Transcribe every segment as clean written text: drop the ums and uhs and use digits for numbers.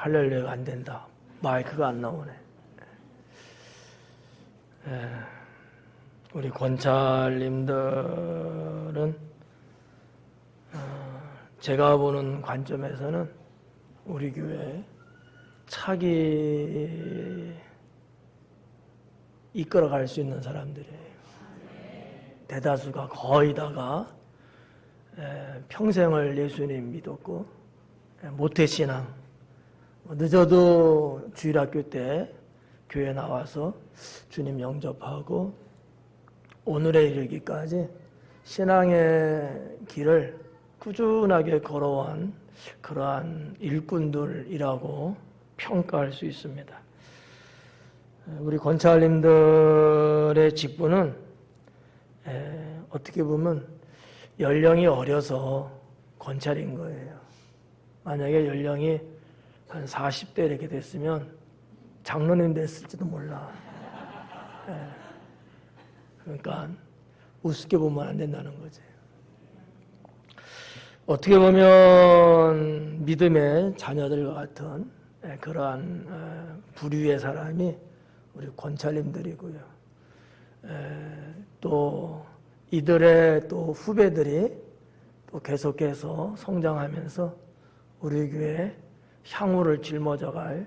할렐루야가 안 된다. 마이크가 안 나오네. 우리 권찰님들은 제가 보는 관점에서는 우리 교회 차기 이끌어갈 수 있는 사람들이에요. 대다수가 거의 다가 평생을 예수님 믿었고 모태신앙, 늦어도 주일학교 때 교회 나와서 주님 영접하고 오늘에 이르기까지 신앙의 길을 꾸준하게 걸어온 그러한 일꾼들이라고 평가할 수 있습니다. 우리 권찰님들의 직분은 어떻게 보면 연령이 어려서 권찰인 거예요. 만약에 연령이 한 40대 이렇게 됐으면 장로님 됐을지도 몰라. 그러니까 우습게 보면 안 된다는 거지. 어떻게 보면 믿음의 자녀들과 같은 그러한 부류의 사람이 우리 권찰님들이고요. 또 이들의 또 후배들이 또 계속해서 성장하면서 우리 교회 향후를 짊어져갈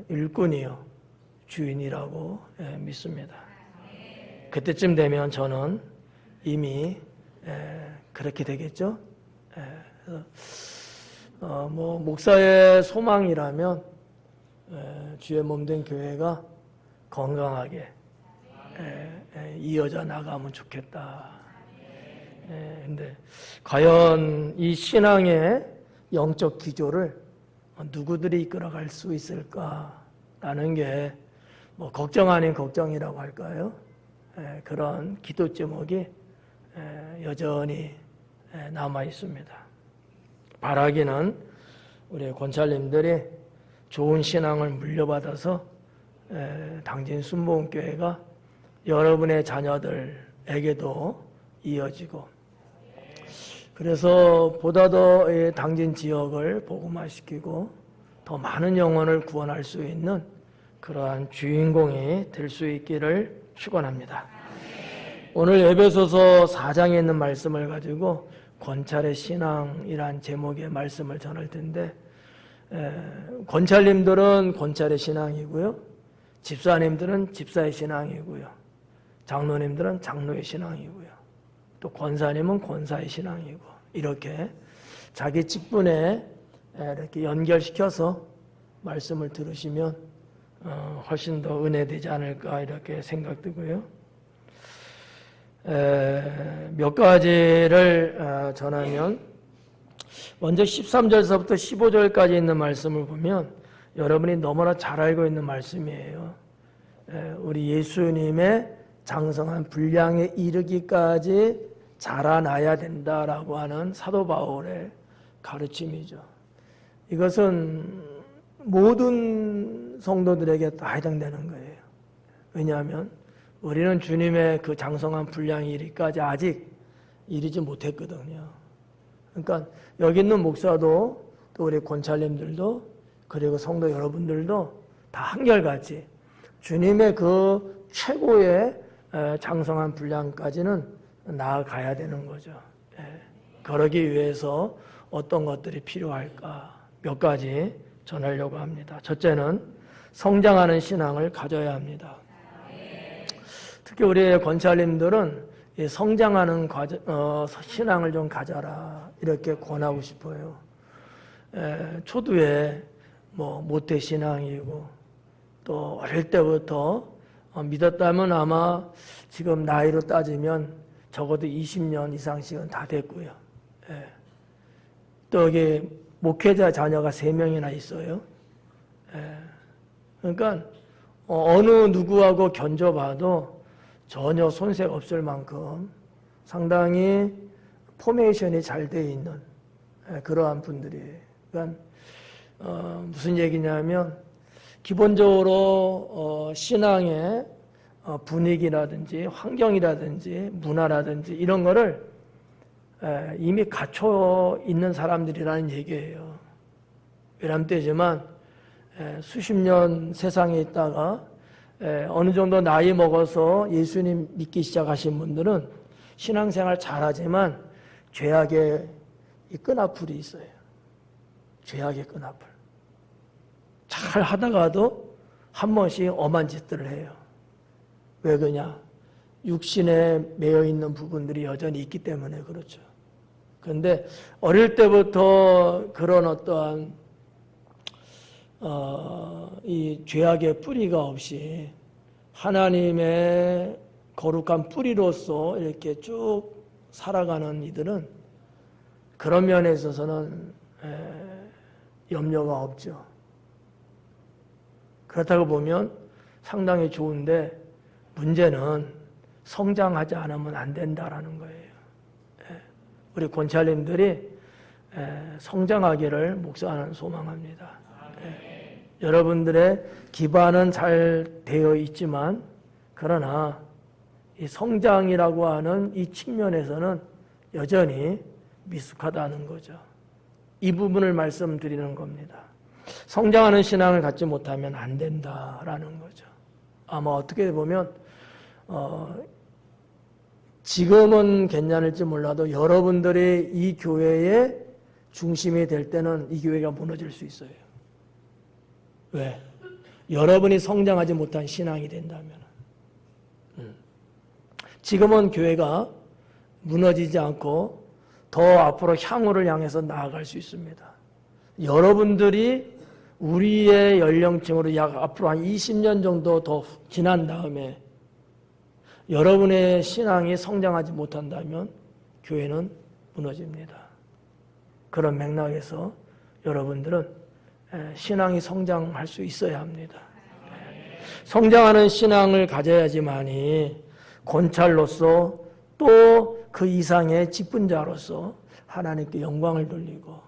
일꾼이요 주인이라고 믿습니다. 그때쯤 되면 저는 이미 그렇게 되겠죠. 뭐 목사의 소망이라면 주의 몸된 교회가 건강하게 이어져 나가면 좋겠다. 근데 과연 이 신앙의 영적 기조를 누구들이 이끌어갈 수 있을까라는 게 뭐 걱정 아닌 걱정이라고 할까요? 그런 기도 제목이 여전히 남아 있습니다. 바라기는 우리 권찰님들이 좋은 신앙을 물려받아서 당진 순복음교회가 여러분의 자녀들에게도 이어지고, 그래서 보다 더 당진 지역을 복음화시키고 더 많은 영혼을 구원할 수 있는 그러한 주인공이 될 수 있기를 축원합니다. 오늘 에베소서 4장에 있는 말씀을 가지고 권찰의 신앙이란 제목의 말씀을 전할 텐데, 권찰님들은 권찰의 신앙이고요, 집사님들은 집사의 신앙이고요, 장로님들은 장로의 신앙이고요, 또 권사님은 권사의 신앙이고, 이렇게 자기 직분에 이렇게 연결시켜서 말씀을 들으시면 훨씬 더 은혜되지 않을까 이렇게 생각되고요. 몇 가지를 전하면, 먼저 13절서부터 15절까지 있는 말씀을 보면 여러분이 너무나 잘 알고 있는 말씀이에요. 우리 예수님의 장성한 분량에 이르기까지 자라나야 된다라고 하는 사도 바울의 가르침이죠. 이것은 모든 성도들에게 다 해당되는 거예요. 왜냐하면 우리는 주님의 그 장성한 분량이 이르기까지 아직 이르지 못했거든요. 그러니까 여기 있는 목사도 또 우리 권찰님들도 그리고 성도 여러분들도 다 한결같이 주님의 그 최고의 장성한 분량까지는 나아가야 되는 거죠. 그러기 위해서 어떤 것들이 필요할까 몇 가지 전하려고 합니다. 첫째는 성장하는 신앙을 가져야 합니다. 특히 우리 권찰님들은 성장하는 신앙을 좀 가져라 이렇게 권하고 싶어요. 초두에 뭐 모태 신앙이고 또 어릴 때부터 믿었다면 아마 지금 나이로 따지면 적어도 20년 이상씩은 다 됐고요. 또 여기 목회자 자녀가 3명이나 있어요. 그러니까 어느 누구하고 견줘봐도 전혀 손색 없을 만큼 상당히 포메이션이 잘 되어 있는 그러한 분들이에요. 그러니까 무슨 얘기냐면 기본적으로 신앙의 분위기라든지 환경이라든지 문화라든지 이런 거를 이미 갖춰 있는 사람들이라는 얘기예요. 외람 때지만 수십 년 세상에 있다가 어느 정도 나이 먹어서 예수님 믿기 시작하신 분들은 신앙생활 잘하지만 죄악의 이 끈아풀이 있어요. 죄악의 끈아풀. 잘 하다가도 한 번씩 엄한 짓들을 해요. 왜 그러냐? 육신에 매여 있는 부분들이 여전히 있기 때문에 그렇죠. 그런데 어릴 때부터 그런 어떠한 이 죄악의 뿌리가 없이 하나님의 거룩한 뿌리로서 이렇게 쭉 살아가는 이들은 그런 면에 있어서는 염려가 없죠. 그렇다고 보면 상당히 좋은데 문제는 성장하지 않으면 안 된다라는 거예요. 우리 권찰님들이 성장하기를 목사는 소망합니다. 여러분들의 기반은 잘 되어 있지만 그러나 이 성장이라고 하는 이 측면에서는 여전히 미숙하다는 거죠. 이 부분을 말씀드리는 겁니다. 성장하는 신앙을 갖지 못하면 안 된다라는 거죠. 아마 어떻게 보면 지금은 괜찮을지 몰라도 여러분들이 이 교회의 중심이 될 때는 이 교회가 무너질 수 있어요. 왜? 여러분이 성장하지 못한 신앙이 된다면. 지금은 교회가 무너지지 않고 더 앞으로 향후를 향해서 나아갈 수 있습니다. 여러분들이 우리의 연령층으로 약 앞으로 한 20년 정도 더 지난 다음에 여러분의 신앙이 성장하지 못한다면 교회는 무너집니다. 그런 맥락에서 여러분들은 신앙이 성장할 수 있어야 합니다. 성장하는 신앙을 가져야지만이 권찰로서 또 그 이상의 직분자로서 하나님께 영광을 돌리고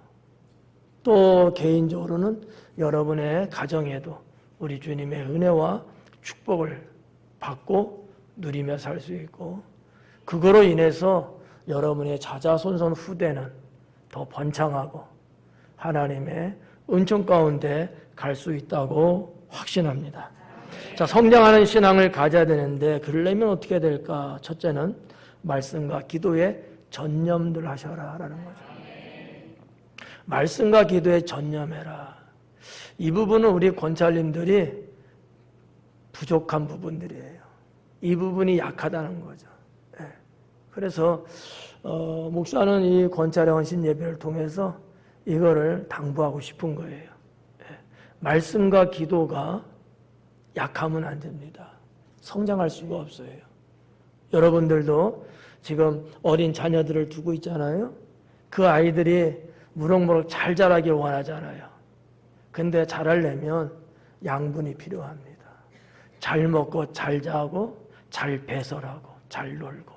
또 개인적으로는 여러분의 가정에도 우리 주님의 은혜와 축복을 받고 누리며 살 수 있고 그거로 인해서 여러분의 자자손손 후대는 더 번창하고 하나님의 은총 가운데 갈 수 있다고 확신합니다. 자, 성장하는 신앙을 가져야 되는데 그러려면 어떻게 될까? 첫째는 말씀과 기도에 전념들 하셔라라는 거죠. 말씀과 기도에 전념해라. 이 부분은 우리 권찰님들이 부족한 부분들이에요. 이 부분이 약하다는 거죠. 그래서 목사는 이 권찰의 헌신 예배를 통해서 이거를 당부하고 싶은 거예요. 말씀과 기도가 약하면 안 됩니다. 성장할 수가 없어요. 여러분들도 지금 어린 자녀들을 두고 있잖아요. 그 아이들이 무럭무럭 잘 자라길 원하잖아요. 근데 자라려면 양분이 필요합니다. 잘 먹고 잘 자고 잘 배설하고 잘 놀고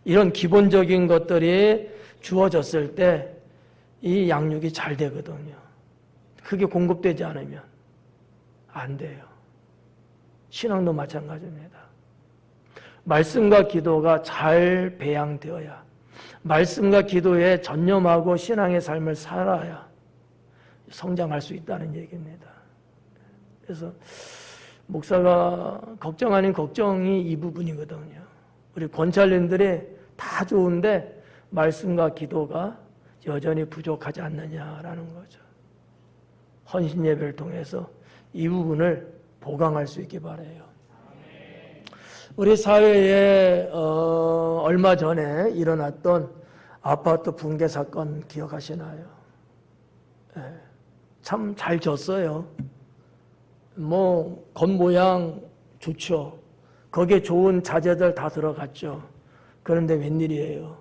이런 기본적인 것들이 주어졌을 때 이 양육이 잘 되거든요. 그게 공급되지 않으면 안 돼요. 신앙도 마찬가지입니다. 말씀과 기도가 잘 배양되어야 말씀과 기도에 전념하고 신앙의 삶을 살아야 성장할 수 있다는 얘기입니다. 그래서 목사가 걱정 아닌 걱정이 이 부분이거든요. 우리 권찰님들이 다 좋은데 말씀과 기도가 여전히 부족하지 않느냐라는 거죠. 헌신 예배를 통해서 이 부분을 보강할 수 있기 바라요. 우리 사회에 얼마 전에 일어났던 아파트 붕괴 사건 기억하시나요? 참 잘 졌어요. 겉모양 좋죠. 거기에 좋은 자재들 다 들어갔죠. 그런데 웬일이에요?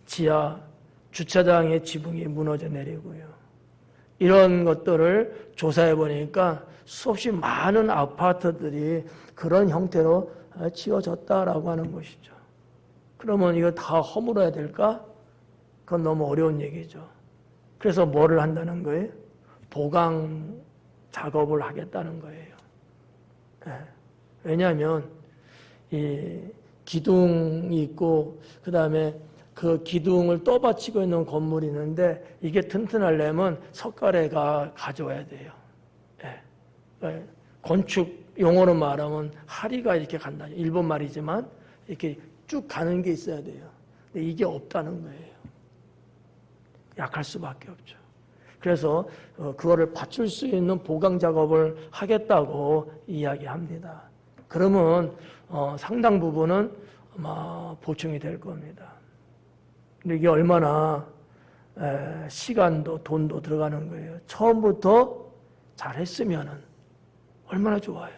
지하 주차장의 지붕이 무너져 내리고요. 이런 것들을 조사해 보니까 수없이 많은 아파트들이 그런 형태로 지어졌다라고 하는 것이죠. 그러면 이거 다 허물어야 될까? 그건 너무 어려운 얘기죠. 그래서 뭐를 한다는 거예요? 보강 작업을 하겠다는 거예요. 왜냐하면 이 기둥이 있고 그 다음에 그 기둥을 떠받치고 있는 건물이 있는데 이게 튼튼하려면 석가래가 가져와야 돼요. 예. 건축 용어로 말하면 하리가 이렇게 간다. 일본 말이지만 이렇게 쭉 가는 게 있어야 돼요. 근데 이게 없다는 거예요. 약할 수밖에 없죠. 그래서 그거를 받칠 수 있는 보강 작업을 하겠다고 이야기합니다. 그러면 상당 부분은 아마 보충이 될 겁니다. 근데 이게 얼마나 시간도 돈도 들어가는 거예요. 처음부터 잘했으면은 얼마나 좋아요.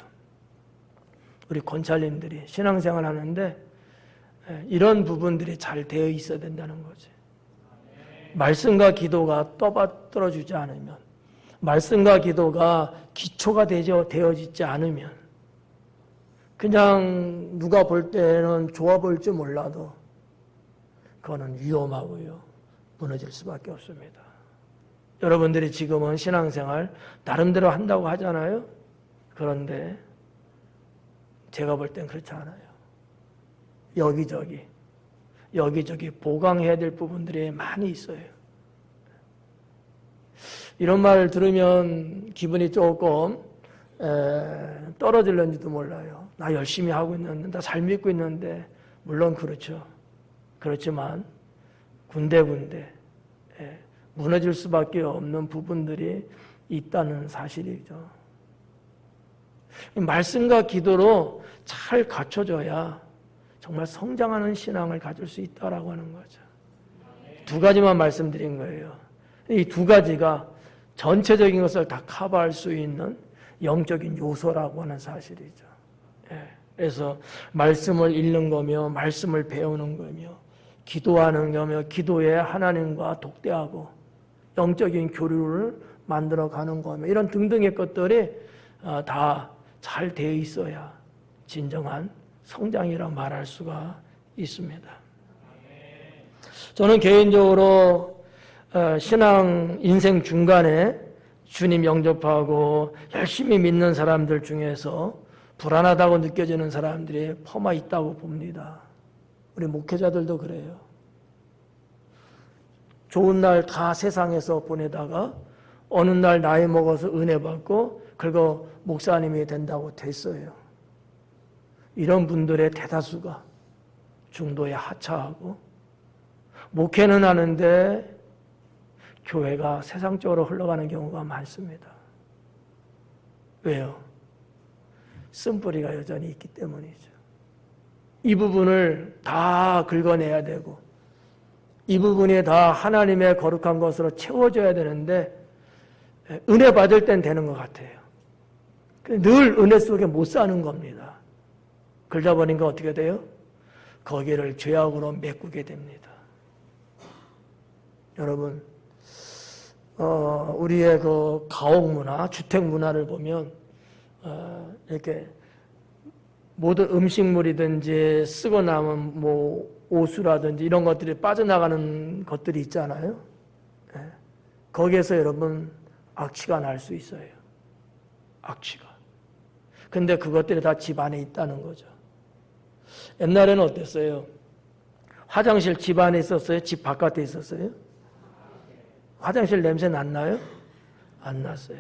우리 권찰님들이 신앙생활 하는데 이런 부분들이 잘 되어 있어야 된다는 거지. 말씀과 기도가 떠받들어주지 않으면, 말씀과 기도가 기초가 되어지지 않으면, 그냥 누가 볼 때는 좋아 보일지 몰라도 그거는 위험하고요, 무너질 수밖에 없습니다. 여러분들이 지금은 신앙생활 나름대로 한다고 하잖아요. 그런데 제가 볼 땐 그렇지 않아요. 여기저기 보강해야 될 부분들이 많이 있어요. 이런 말을 들으면 기분이 조금 떨어질는지도 몰라요. 나 열심히 하고 있는데, 나 잘 믿고 있는데, 물론 그렇죠. 그렇지만 군데군데 무너질 수밖에 없는 부분들이 있다는 사실이죠. 말씀과 기도로 잘 갖춰져야 정말 성장하는 신앙을 가질 수 있다라고 하는 거죠. 두 가지만 말씀드린 거예요. 이 두 가지가 전체적인 것을 다 커버할 수 있는 영적인 요소라고 하는 사실이죠. 그래서 말씀을 읽는 거며, 말씀을 배우는 거며, 기도하는 거며, 기도에 하나님과 독대하고 영적인 교류를 만들어가는 거며, 이런 등등의 것들이 다 잘 되어 있어야 진정한 성장이라고 말할 수가 있습니다. 저는 개인적으로 신앙 인생 중간에 주님 영접하고 열심히 믿는 사람들 중에서 불안하다고 느껴지는 사람들이 퍼마 있다고 봅니다. 우리 목회자들도 그래요. 좋은 날 다 세상에서 보내다가 어느 날 나이 먹어서 은혜 받고 그리고 목사님이 된다고 됐어요. 이런 분들의 대다수가 중도에 하차하고 목회는 하는데 교회가 세상적으로 흘러가는 경우가 많습니다. 왜요? 쓴뿌리가 여전히 있기 때문이죠. 이 부분을 다 긁어내야 되고 이 부분이 다 하나님의 거룩한 것으로 채워져야 되는데 은혜 받을 땐 되는 것 같아요. 늘 은혜 속에 못 사는 겁니다. 그러다 보니까 어떻게 돼요? 거기를 죄악으로 메꾸게 됩니다. 여러분, 우리의 그 가옥 문화, 주택 문화를 보면 이렇게 모든 음식물이든지 쓰고 남은 뭐 옷수라든지 이런 것들이 빠져나가는 것들이 있잖아요. 거기에서 여러분 악취가 날 수 있어요. 악취가. 근데 그것들이 다 집 안에 있다는 거죠. 옛날에는 어땠어요? 화장실 집 안에 있었어요? 집 바깥에 있었어요? 화장실 냄새 났나요? 안 났어요.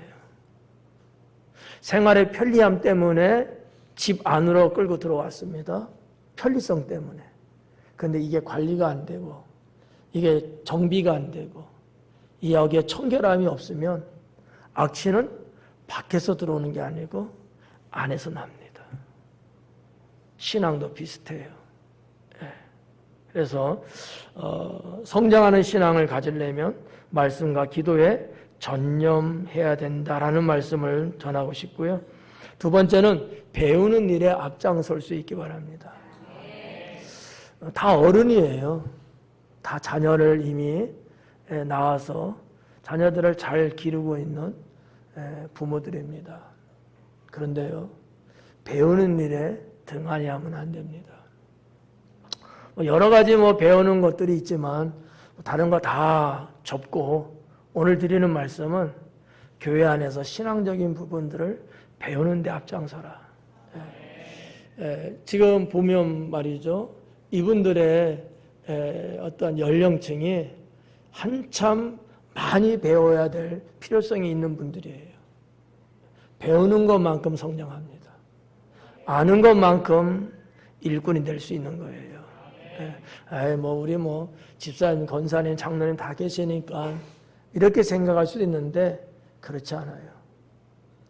생활의 편리함 때문에 집 안으로 끌고 들어왔습니다. 편리성 때문에. 근데 이게 관리가 안 되고 이게 정비가 안 되고 여기에 청결함이 없으면 악취는 밖에서 들어오는 게 아니고 안에서 납니다. 신앙도 비슷해요. 그래서 성장하는 신앙을 가지려면 말씀과 기도에 전념해야 된다라는 말씀을 전하고 싶고요. 두 번째는 배우는 일에 앞장설 수 있기 바랍니다. 다 어른이에요. 다 자녀를 이미 낳아서 자녀들을 잘 기르고 있는 부모들입니다. 그런데요, 배우는 일에 등한히 하면 안 됩니다. 여러 가지 배우는 것들이 있지만 다른 거 다 접고 오늘 드리는 말씀은 교회 안에서 신앙적인 부분들을 배우는 데 앞장서라. 지금 보면 말이죠, 이분들의 어떤 연령층이 한참 많이 배워야 될 필요성이 있는 분들이에요. 배우는 것만큼 성장합니다. 아는 것만큼 일꾼이 될 수 있는 거예요. 우리 집사님, 권사님, 장로님 다 계시니까 이렇게 생각할 수도 있는데 그렇지 않아요.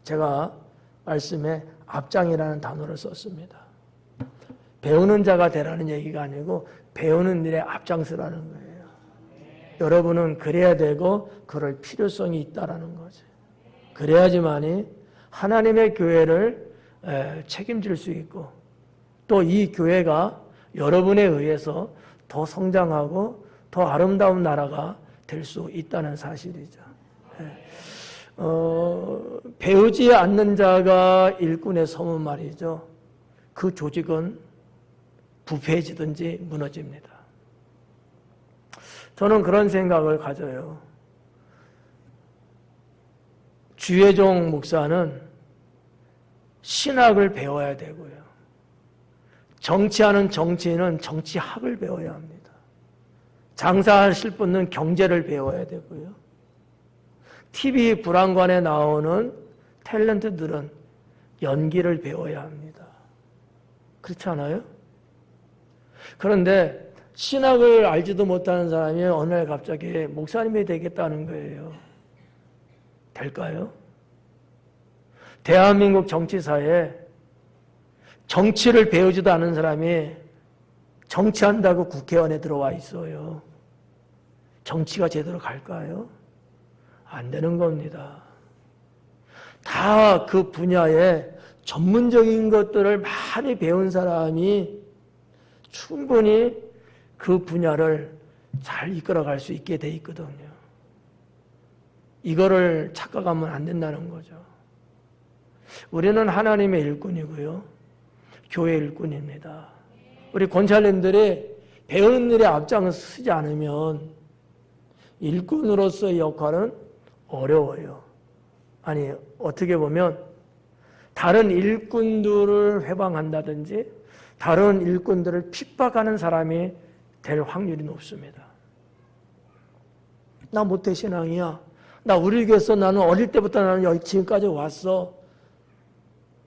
제가 말씀에 앞장이라는 단어를 썼습니다. 배우는 자가 되라는 얘기가 아니고 배우는 일에 앞장서라는 거예요. 여러분은 그래야 되고 그럴 필요성이 있다라는 거죠. 그래야지만이 하나님의 교회를 책임질 수 있고 또 이 교회가 여러분에 의해서 더 성장하고 더 아름다운 나라가 될 수 있다는 사실이죠. 배우지 않는 자가 일꾼에 서면 말이죠. 그 조직은 부패해지든지 무너집니다. 저는 그런 생각을 가져요. 주혜종 목사는 신학을 배워야 되고요. 정치하는 정치인은 정치학을 배워야 합니다. 장사하실 분은 경제를 배워야 되고요. TV 불안관에 나오는 탤런트들은 연기를 배워야 합니다. 그렇지 않아요? 그런데 신학을 알지도 못하는 사람이 어느 날 갑자기 목사님이 되겠다는 거예요. 될까요? 대한민국 정치사에 정치를 배우지도 않은 사람이 정치한다고 국회의원에 들어와 있어요. 정치가 제대로 갈까요? 안 되는 겁니다. 다 그 분야에 전문적인 것들을 많이 배운 사람이 충분히 그 분야를 잘 이끌어갈 수 있게 돼 있거든요. 이거를 착각하면 안 된다는 거죠. 우리는 하나님의 일꾼이고요. 교회 일꾼입니다. 우리 권사님들이 배우는 일에 앞장을 서지 않으면 일꾼으로서의 역할은 어려워요. 아니, 어떻게 보면 다른 일꾼들을 회방한다든지 다른 일꾼들을 핍박하는 사람이 될 확률이 높습니다. 나 모태신앙이야. 나 우리 교회에서 나는 어릴 때부터 나는 여기 지금까지 왔어.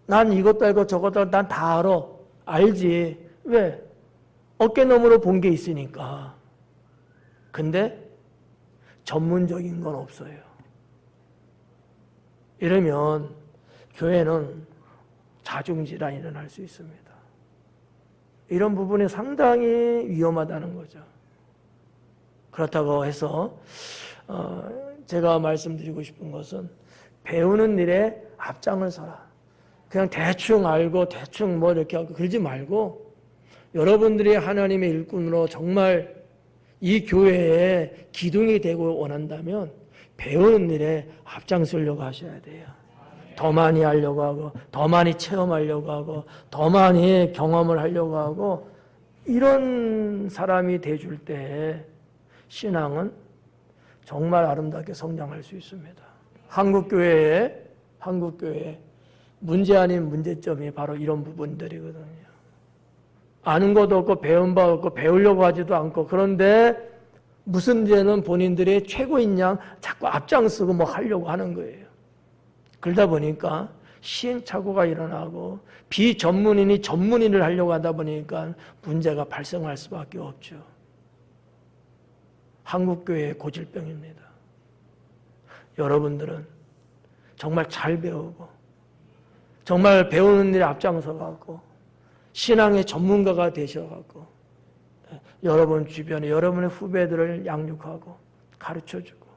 난 이것도 알고 저것도 알고 난 다 알아. 알지. 왜? 어깨너머로 본 게 있으니까. 근데 전문적인 건 없어요. 이러면 교회는 자중질환이 일어날 수 있습니다. 이런 부분이 상당히 위험하다는 거죠. 그렇다고 해서 제가 말씀드리고 싶은 것은 배우는 일에 앞장을 서라. 그냥 대충 알고 대충 이렇게 하고 그러지 말고 여러분들이 하나님의 일꾼으로 정말 이 교회에 기둥이 되고 원한다면 배우는 일에 앞장서려고 하셔야 돼요. 더 많이 하려고 하고 더 많이 체험하려고 하고 더 많이 경험을 하려고 하고 이런 사람이 돼줄 때 신앙은 정말 아름답게 성장할 수 있습니다. 한국교회에 문제 아닌 문제점이 바로 이런 부분들이거든요. 아는 것도 없고 배운 바 없고 배우려고 하지도 않고 그런데 무슨 죄는 본인들이 최고인 양 자꾸 앞장서고 하려고 하는 거예요. 그러다 보니까 시행착오가 일어나고 비전문인이 전문인을 하려고 하다 보니까 문제가 발생할 수밖에 없죠. 한국교회의 고질병입니다. 여러분들은 정말 잘 배우고 정말 배우는 일에 앞장서가고 신앙의 전문가가 되셔가고 여러분 주변에 여러분의 후배들을 양육하고 가르쳐주고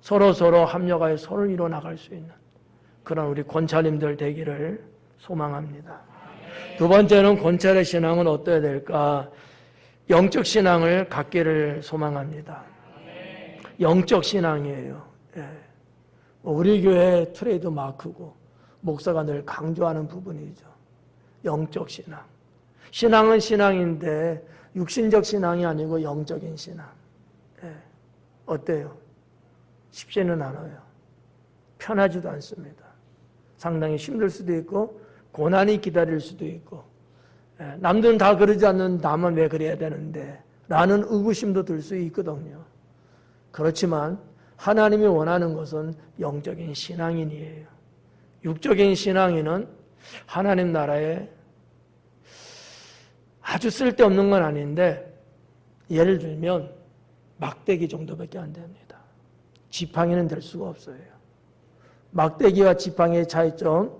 서로 합력하여 서로 이뤄나갈 수 있는 그런 우리 권사님들 되기를 소망합니다. 두 번째는 권찰의 신앙은 어떠해야 될까? 영적 신앙을 갖기를 소망합니다. 영적 신앙이에요. 우리 교회 트레이드 마크고 목사가 늘 강조하는 부분이죠. 영적 신앙. 신앙은 신앙인데 육신적 신앙이 아니고 영적인 신앙. 어때요? 쉽지는 않아요. 편하지도 않습니다. 상당히 힘들 수도 있고 고난이 기다릴 수도 있고 남들은 다 그러지 않는 나만 왜 그래야 되는데 라는 의구심도 들 수 있거든요. 그렇지만 하나님이 원하는 것은 영적인 신앙인이에요. 육적인 신앙인은 하나님 나라에 아주 쓸데없는 건 아닌데 예를 들면 막대기 정도밖에 안 됩니다. 지팡이는 될 수가 없어요. 막대기와 지팡이의 차이점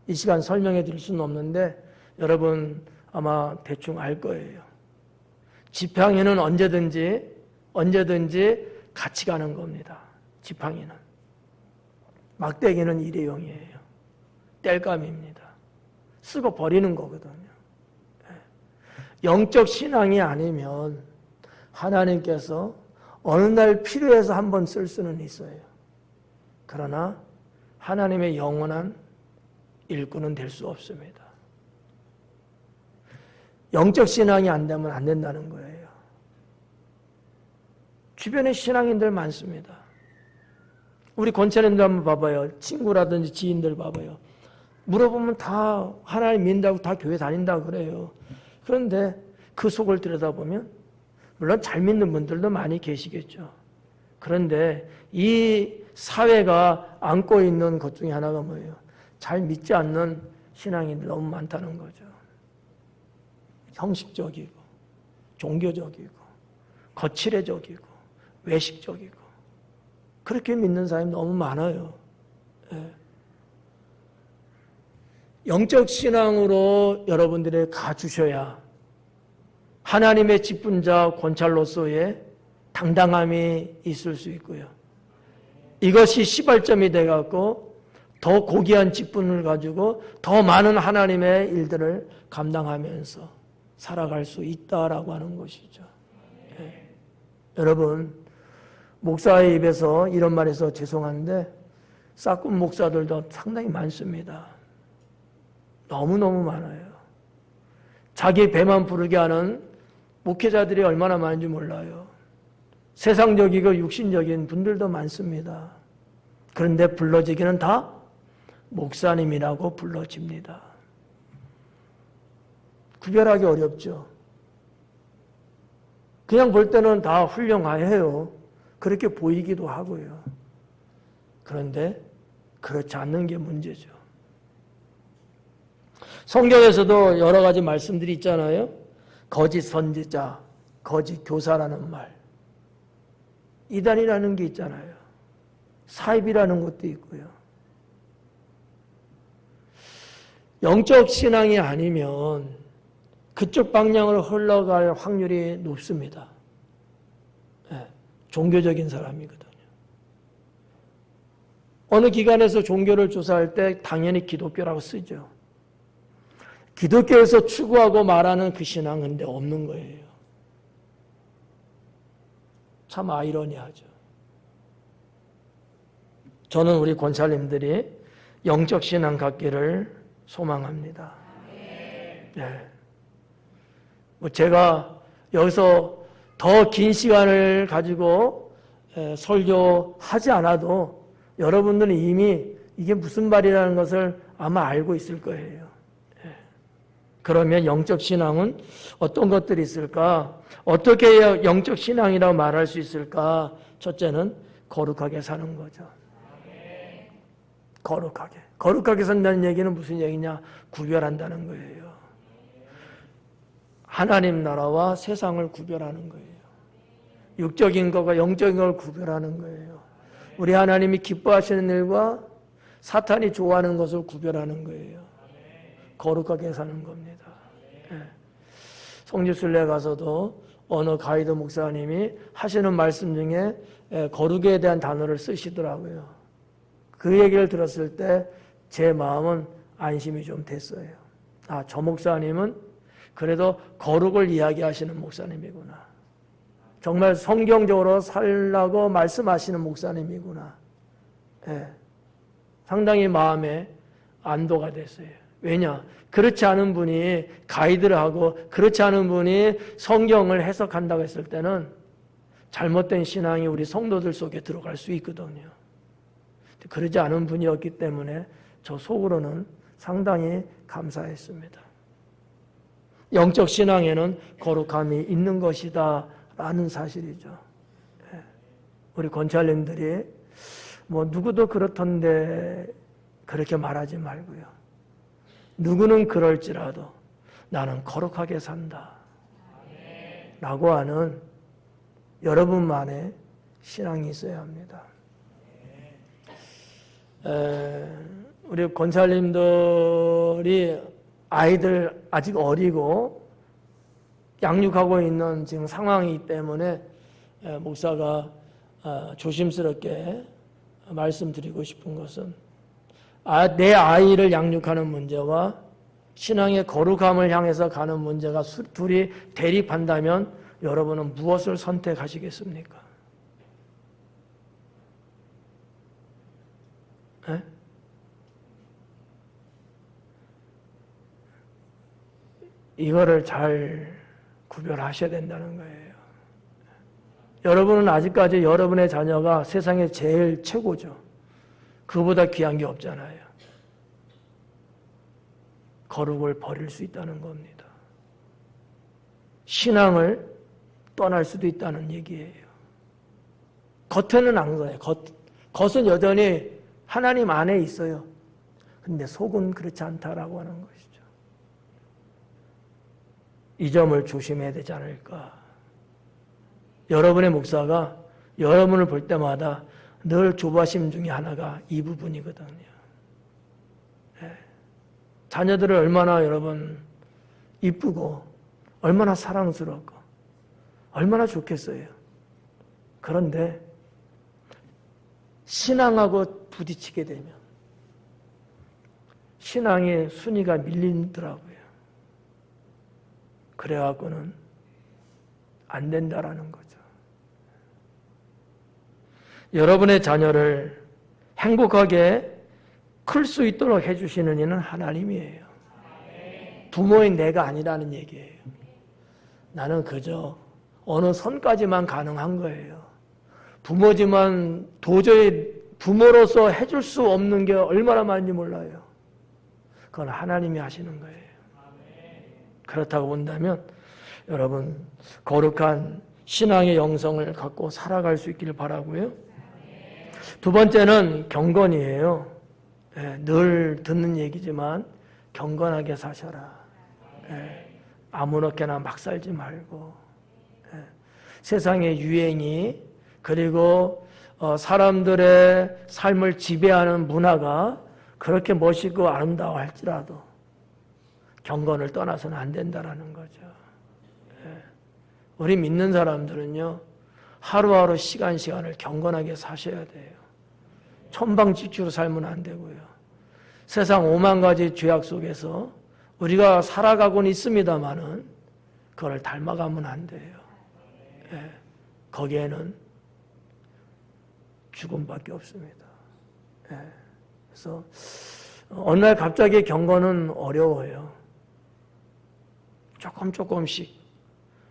이 시간 설명해 드릴 수는 없는데 여러분 아마 대충 알 거예요. 지팡이는 언제든지 같이 가는 겁니다. 지팡이는. 막대기는 일회용이에요. 땔감입니다. 쓰고 버리는 거거든요. 영적 신앙이 아니면 하나님께서 어느 날 필요해서 한번 쓸 수는 있어요. 그러나 하나님의 영원한 일꾼은 될 수 없습니다. 영적 신앙이 안 되면 안 된다는 거예요. 주변에 신앙인들 많습니다. 우리 권사님들 한번 봐봐요. 친구라든지 지인들 봐봐요. 물어보면 다 하나님 믿는다고 다 교회 다닌다고 그래요. 그런데 그 속을 들여다보면 물론 잘 믿는 분들도 많이 계시겠죠. 그런데 이 사회가 안고 있는 것 중에 하나가 뭐예요? 잘 믿지 않는 신앙인들 너무 많다는 거죠. 형식적이고 종교적이고 거칠해적이고 외식적이고 그렇게 믿는 사람이 너무 많아요. 예. 영적 신앙으로 여러분들이 가주셔야 하나님의 직분자 권찰로서의 당당함이 있을 수 있고요. 이것이 시발점이 돼갖고 더 고귀한 직분을 가지고 더 많은 하나님의 일들을 감당하면서 살아갈 수 있다라고 하는 것이죠. 예. 여러분 목사의 입에서 이런 말해서 죄송한데 싹군 목사들도 상당히 많습니다. 너무너무 많아요. 자기 배만 부르게 하는 목회자들이 얼마나 많은지 몰라요. 세상적이고 육신적인 분들도 많습니다. 그런데 불러지기는 다 목사님이라고 불러집니다. 구별하기 어렵죠. 그냥 볼 때는 다 훌륭해요. 그렇게 보이기도 하고요. 그런데 그렇지 않는 게 문제죠. 성경에서도 여러 가지 말씀들이 있잖아요. 거짓 선지자, 거짓 교사라는 말. 이단이라는 게 있잖아요. 사입이라는 것도 있고요. 영적 신앙이 아니면 그쪽 방향으로 흘러갈 확률이 높습니다. 네, 종교적인 사람이거든요. 어느 기관에서 종교를 조사할 때 당연히 기독교라고 쓰죠. 기독교에서 추구하고 말하는 그 신앙은 근데 없는 거예요. 참 아이러니하죠. 저는 우리 권사님들이 영적 신앙 갖기를 소망합니다. 네. 제가 여기서 더 긴 시간을 가지고 설교하지 않아도 여러분들은 이미 이게 무슨 말이라는 것을 아마 알고 있을 거예요. 그러면 영적 신앙은 어떤 것들이 있을까? 어떻게 영적 신앙이라고 말할 수 있을까? 첫째는 거룩하게 사는 거죠. 거룩하게. 거룩하게 산다는 얘기는 무슨 얘기냐? 구별한다는 거예요. 하나님 나라와 세상을 구별하는 거예요. 육적인 것과 영적인 걸 구별하는 거예요. 우리 하나님이 기뻐하시는 일과 사탄이 좋아하는 것을 구별하는 거예요. 거룩하게 사는 겁니다. 성지순례 가서도 어느 가이드 목사님이 하시는 말씀 중에 거룩에 대한 단어를 쓰시더라고요. 그 얘기를 들었을 때 제 마음은 안심이 좀 됐어요. 아, 저 목사님은 그래도 거룩을 이야기하시는 목사님이구나. 정말 성경적으로 살라고 말씀하시는 목사님이구나. 상당히 마음에 안도가 됐어요. 왜냐? 그렇지 않은 분이 가이드를 하고 그렇지 않은 분이 성경을 해석한다고 했을 때는 잘못된 신앙이 우리 성도들 속에 들어갈 수 있거든요. 그러지 않은 분이었기 때문에 저 속으로는 상당히 감사했습니다. 영적 신앙에는 거룩함이 있는 것이다 라는 사실이죠. 예. 우리 권찰님들이 뭐 누구도 그렇던데 그렇게 말하지 말고요. 누구는 그럴지라도 나는 거룩하게 산다 라고 하는 여러분만의 신앙이 있어야 합니다. 우리 권사님들이 아이들 아직 어리고 양육하고 있는 지금 상황이기 때문에 목사가 조심스럽게 말씀드리고 싶은 것은 내 아이를 양육하는 문제와 신앙의 거룩함을 향해서 가는 문제가 둘이 대립한다면 여러분은 무엇을 선택하시겠습니까? 에? 이거를 잘 구별하셔야 된다는 거예요. 여러분은 아직까지 여러분의 자녀가 세상에 제일 최고죠. 그보다 귀한 게 없잖아요. 거룩을 버릴 수 있다는 겁니다. 신앙을 떠날 수도 있다는 얘기예요. 겉에는 안 그래요. 겉은 여전히 하나님 안에 있어요. 근데 속은 그렇지 않다라고 하는 것이죠. 이 점을 조심해야 되지 않을까. 여러분의 목사가 여러분을 볼 때마다 늘 조바심 중에 하나가 이 부분이거든요. 자녀들을 얼마나 여러분 이쁘고 얼마나 사랑스럽고 얼마나 좋겠어요. 그런데 신앙하고 부딪히게 되면 신앙의 순위가 밀리더라고요. 그래갖고는 안 된다라는 거죠. 여러분의 자녀를 행복하게 클 수 있도록 해주시는 이는 하나님이에요. 부모인 내가 아니라는 얘기예요. 나는 그저 어느 선까지만 가능한 거예요. 부모지만 도저히 부모로서 해줄 수 없는 게 얼마나 많은지 몰라요. 그건 하나님이 하시는 거예요. 그렇다고 본다면 여러분 거룩한 신앙의 영성을 갖고 살아갈 수 있기를 바라고요. 두 번째는 경건이에요. 늘 듣는 얘기지만 경건하게 사셔라. 아무렇게나 막 살지 말고 세상의 유행이 그리고 사람들의 삶을 지배하는 문화가 그렇게 멋있고 아름다워 할지라도 경건을 떠나서는 안 된다라는 거죠. 우리 믿는 사람들은요 하루하루 시간을 경건하게 사셔야 돼요. 천방지축으로 살면 안 되고요. 세상 5만 가지 죄악 속에서 우리가 살아가고는 있습니다마는 그걸 닮아가면 안 돼요. 거기에는 죽음밖에 없습니다. 그래서 어느 날 갑자기 경건은 어려워요. 조금씩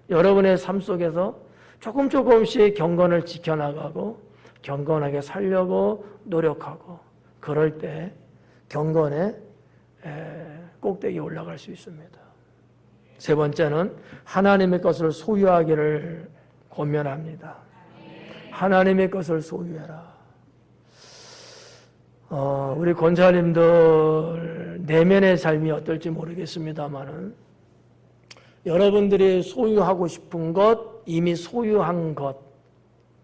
여러분의 삶 속에서 조금씩 경건을 지켜나가고 경건하게 살려고 노력하고 그럴 때 경건의 꼭대기에 올라갈 수 있습니다. 세 번째는 하나님의 것을 소유하기를 권면합니다. 하나님의 것을 소유해라. 우리 권사님들 내면의 삶이 어떨지 모르겠습니다만은 여러분들이 소유하고 싶은 것, 이미 소유한 것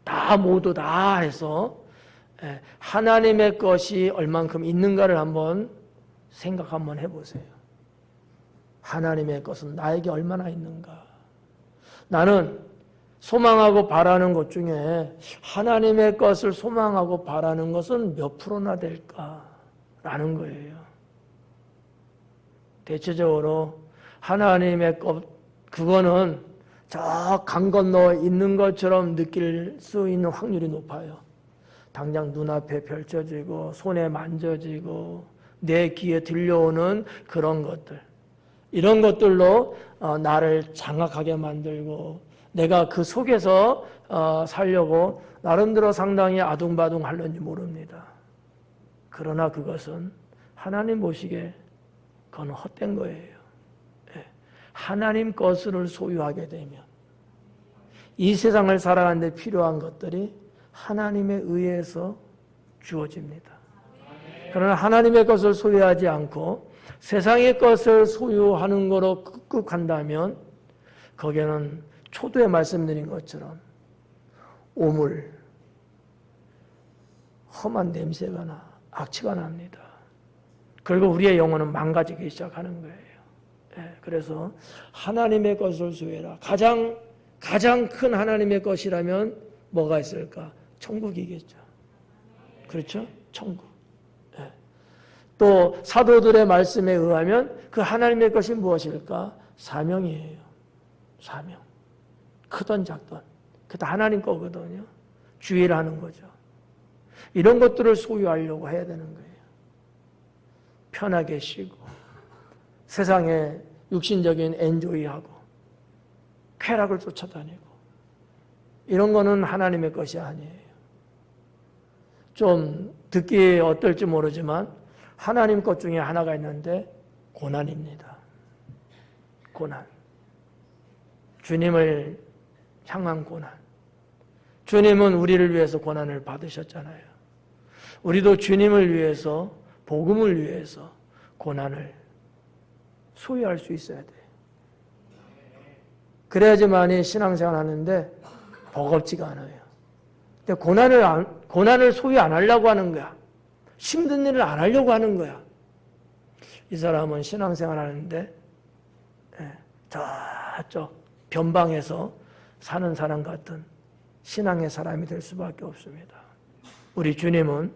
다 모두 다 해서 하나님의 것이 얼만큼 있는가를 한번 생각 한번 해보세요. 하나님의 것은 나에게 얼마나 있는가? 나는 소망하고 바라는 것 중에 하나님의 것을 소망하고 바라는 것은 몇 프로나 될까라는 거예요. 대체적으로 하나님의 것, 그거는 저 강 건너 있는 것처럼 느낄 수 있는 확률이 높아요. 당장 눈앞에 펼쳐지고 손에 만져지고 내 귀에 들려오는 그런 것들, 이런 것들로 나를 장악하게 만들고 내가 그 속에서 살려고 나름대로 상당히 아둥바둥 하는지 모릅니다. 그러나 그것은 하나님 보시기에 그건 헛된 거예요. 하나님 것을 소유하게 되면 이 세상을 살아가는 데 필요한 것들이 하나님에 의해서 주어집니다. 그러나 하나님의 것을 소유하지 않고 세상의 것을 소유하는 거로 급급한다면 거기에는 초두에 말씀드린 것처럼 오물, 험한 냄새가 나, 악취가 납니다. 그리고 우리의 영혼은 망가지기 시작하는 거예요. 그래서 하나님의 것을 소유해라. 가장 큰 하나님의 것이라면 뭐가 있을까? 천국이겠죠. 그렇죠? 천국. 또 사도들의 말씀에 의하면 그 하나님의 것이 무엇일까? 사명이에요. 사명. 크던 작던. 그것도 하나님 거거든요. 주의를 하는 거죠. 이런 것들을 소유하려고 해야 되는 거예요. 편하게 쉬고 세상에 육신적인 엔조이하고 쾌락을 쫓아다니고 이런 거는 하나님의 것이 아니에요. 좀 듣기 어떨지 모르지만 하나님 것 중에 하나가 있는데 고난입니다. 고난. 주님을 향한 고난. 주님은 우리를 위해서 고난을 받으셨잖아요. 우리도 주님을 위해서, 복음을 위해서 고난을 소유할 수 있어야 돼요. 그래야지만이 신앙생활 하는데 버겁지가 않아요. 근데 고난을 소유 안 하려고 하는 거야. 힘든 일을 안 하려고 하는 거야. 이 사람은 신앙생활 하는데 저쪽 변방에서 사는 사람 같은 신앙의 사람이 될 수밖에 없습니다. 우리 주님은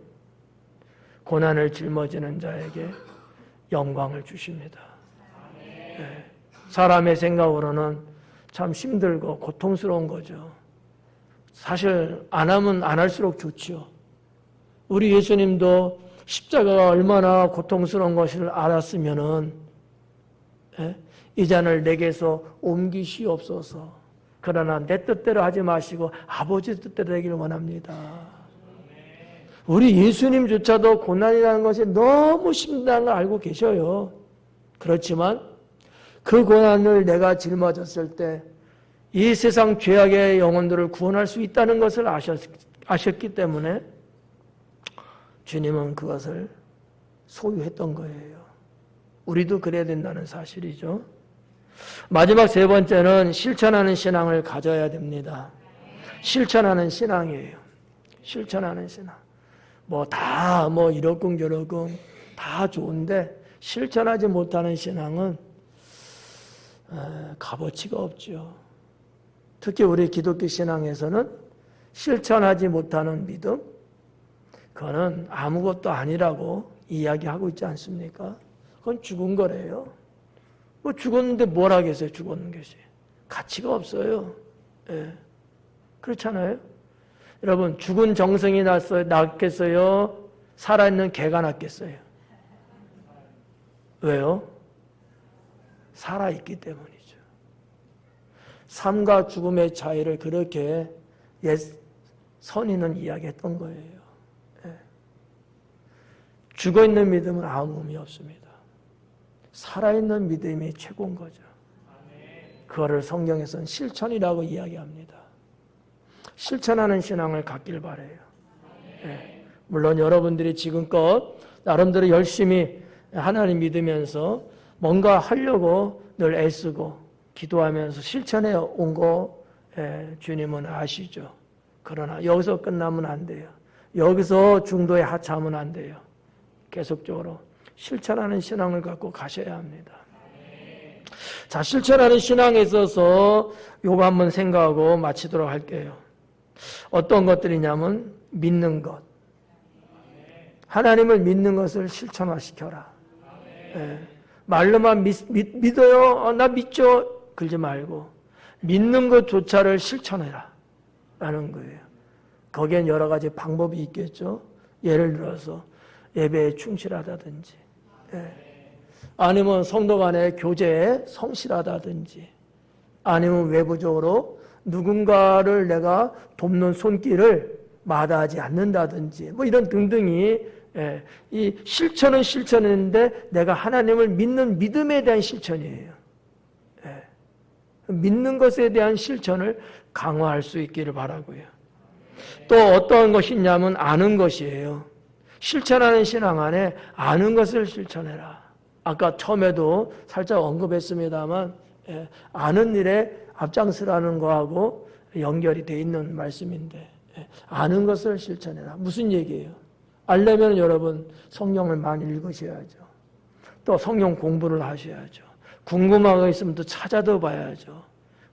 고난을 짊어지는 자에게 영광을 주십니다. 사람의 생각으로는 참 힘들고 고통스러운 거죠. 사실 안 하면 안 할수록 좋지요. 우리 예수님도 십자가가 얼마나 고통스러운 것을 알았으면은 이 잔을 내게서 옮기시옵소서. 그러나 내 뜻대로 하지 마시고 아버지 뜻대로 되기를 원합니다. 우리 예수님조차도 고난이라는 것이 너무 힘들다는 걸 알고 계셔요. 그렇지만 그 고난을 내가 짊어졌을 때 이 세상 죄악의 영혼들을 구원할 수 있다는 것을 아셨기 때문에 주님은 그것을 소유했던 거예요. 우리도 그래야 된다는 사실이죠. 마지막 세 번째는 실천하는 신앙을 가져야 됩니다. 실천하는 신앙이에요. 실천하는 신앙. 이러쿵저러쿵 다 좋은데 실천하지 못하는 신앙은 값어치가 없죠. 특히 우리 기독교 신앙에서는 실천하지 못하는 믿음, 그거는 아무것도 아니라고 이야기하고 있지 않습니까? 그건 죽은 거래요. 죽었는데 뭘 하겠어요? 죽었는 것이. 가치가 없어요. 그렇잖아요? 여러분, 죽은 정성이 낫겠어요? 살아있는 개가 낫겠어요? 왜요? 살아있기 때문이죠. 삶과 죽음의 차이를 그렇게 옛 선인은 이야기했던 거예요. 죽어있는 믿음은 아무 의미 없습니다. 살아있는 믿음이 최고인 거죠. 그거를 성경에서는 실천이라고 이야기합니다. 실천하는 신앙을 갖길 바라요. 물론 여러분들이 지금껏 나름대로 열심히 하나님 믿으면서 뭔가 하려고 늘 애쓰고 기도하면서 실천해 온 거 주님은 아시죠. 그러나 여기서 끝나면 안 돼요. 여기서 중도에 하차하면 안 돼요. 계속적으로 실천하는 신앙을 갖고 가셔야 합니다. 자, 실천하는 신앙에 있어서 요거 한번 생각하고 마치도록 할게요. 어떤 것들이냐면 믿는 것. 하나님을 믿는 것을 실천화시켜라. 말로만 믿어요. 나 믿죠. 그러지 말고 믿는 것조차를 실천해라 라는 거예요. 거기엔 여러 가지 방법이 있겠죠. 예를 들어서 예배에 충실하다든지 아니면 성도 간의 교제에 성실하다든지 아니면 외부적으로 누군가를 내가 돕는 손길을 마다하지 않는다든지 이런 등등이 이 실천은 실천인데 내가 하나님을 믿는 믿음에 대한 실천이에요. 믿는 것에 대한 실천을 강화할 수 있기를 바라고요. 또 어떤 것이 있냐면 아는 것이에요. 실천하는 신앙 안에 아는 것을 실천해라. 아까 처음에도 살짝 언급했습니다만 아는 일에 앞장서라는 거하고 연결이 돼 있는 말씀인데 아는 것을 실천해라. 무슨 얘기예요? 알려면 여러분 성경을 많이 읽으셔야죠. 또 성경 공부를 하셔야죠. 궁금한 거 있으면 또 찾아도 봐야죠.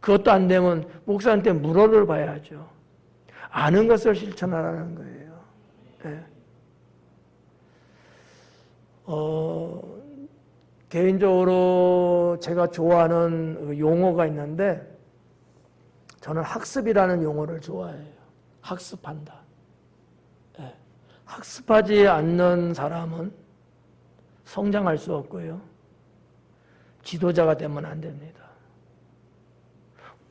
그것도 안 되면 목사한테 물어를 봐야죠. 아는 것을 실천하라는 거예요. 개인적으로 제가 좋아하는 용어가 있는데 저는 학습이라는 용어를 좋아해요. 학습한다. 학습하지 않는 사람은 성장할 수 없고요. 지도자가 되면 안 됩니다.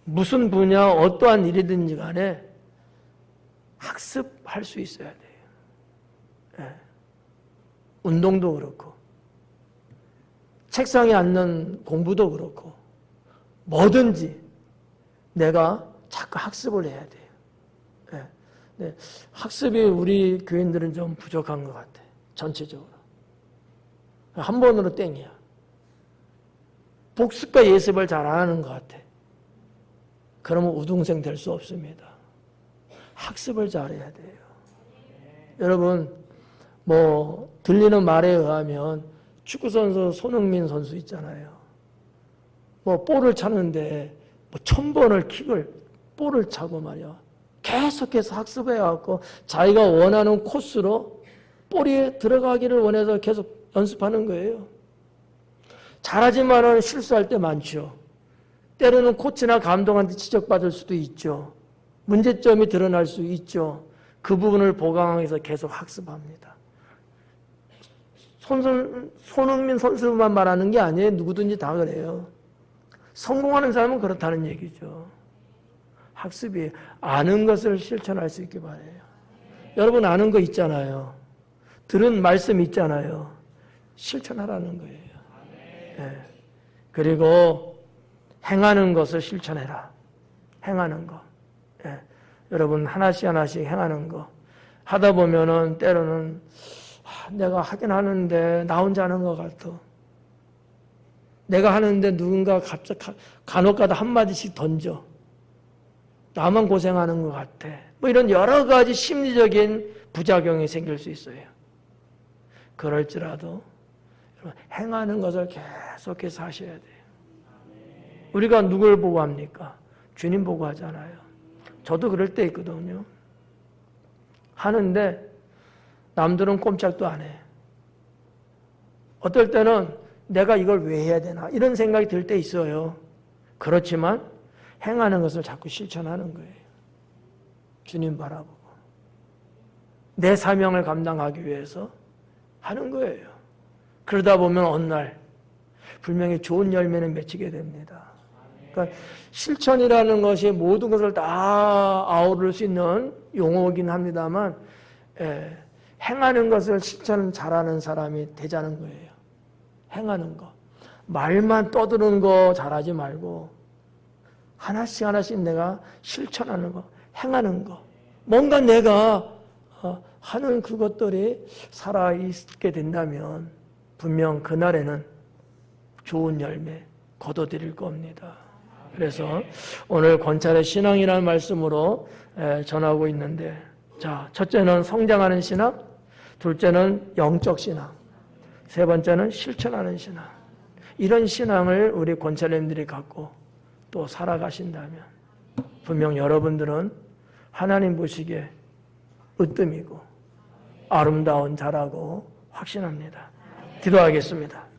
무슨 분야, 어떠한 일이든지 간에 학습할 수 있어야 돼요. 운동도 그렇고 책상에 앉는 공부도 그렇고 뭐든지 내가 자꾸 학습을 해야 돼요. 네, 학습이 우리 교인들은 좀 부족한 것 같아. 전체적으로. 한 번으로 땡이야. 복습과 예습을 잘 안 하는 것 같아. 그러면 우등생 될 수 없습니다. 학습을 잘해야 돼요. 여러분, 들리는 말에 의하면 축구선수 손흥민 선수 있잖아요. 볼을 차는데 1000번을 볼을 차고 말이야. 계속해서 학습해갖고 자기가 원하는 코스로 볼이 들어가기를 원해서 계속 연습하는 거예요. 잘하지만은 실수할 때 많죠. 때로는 코치나 감독한테 지적받을 수도 있죠. 문제점이 드러날 수 있죠. 그 부분을 보강해서 계속 학습합니다. 손흥민 선수만 말하는 게 아니에요. 누구든지 다 그래요. 성공하는 사람은 그렇다는 얘기죠. 학습이 아는 것을 실천할 수 있게 바라요. 여러분 아는 거 있잖아요. 들은 말씀 있잖아요. 실천하라는 거예요. 그리고 행하는 것을 실천해라. 행하는 거. 여러분 하나씩 행하는 거. 하다 보면은 때로는 내가 하긴 하는데 나 혼자 하는 것 같아. 내가 하는데 누군가 갑자기 간혹가다 한마디씩 던져. 나만 고생하는 것 같아. 이런 여러 가지 심리적인 부작용이 생길 수 있어요. 그럴지라도 행하는 것을 계속해서 하셔야 돼요. 우리가 누굴 보고 합니까? 주님 보고 하잖아요. 저도 그럴 때 있거든요. 하는데 남들은 꼼짝도 안 해. 어떨 때는 내가 이걸 왜 해야 되나 이런 생각이 들 때 있어요. 그렇지만 행하는 것을 자꾸 실천하는 거예요. 주님 바라보고 내 사명을 감당하기 위해서 하는 거예요. 그러다 보면 어느 날 분명히 좋은 열매는 맺히게 됩니다. 그러니까 실천이라는 것이 모든 것을 다 아우를 수 있는 용어이긴 합니다만 행하는 것을 실천 잘하는 사람이 되자는 거예요. 행하는 거. 말만 떠드는 거 잘하지 말고 하나씩 내가 실천하는 거, 행하는 거. 뭔가 내가 하는 그것들이 살아있게 된다면 분명 그날에는 좋은 열매 거둬들일 겁니다. 그래서 오늘 권찰의 신앙이라는 말씀으로 전하고 있는데, 자, 첫째는 성장하는 신앙, 둘째는 영적 신앙, 세 번째는 실천하는 신앙. 이런 신앙을 우리 권찰님들이 갖고 또 살아가신다면 분명 여러분들은 하나님 보시기에 으뜸이고 아름다운 자라고 확신합니다. 기도하겠습니다.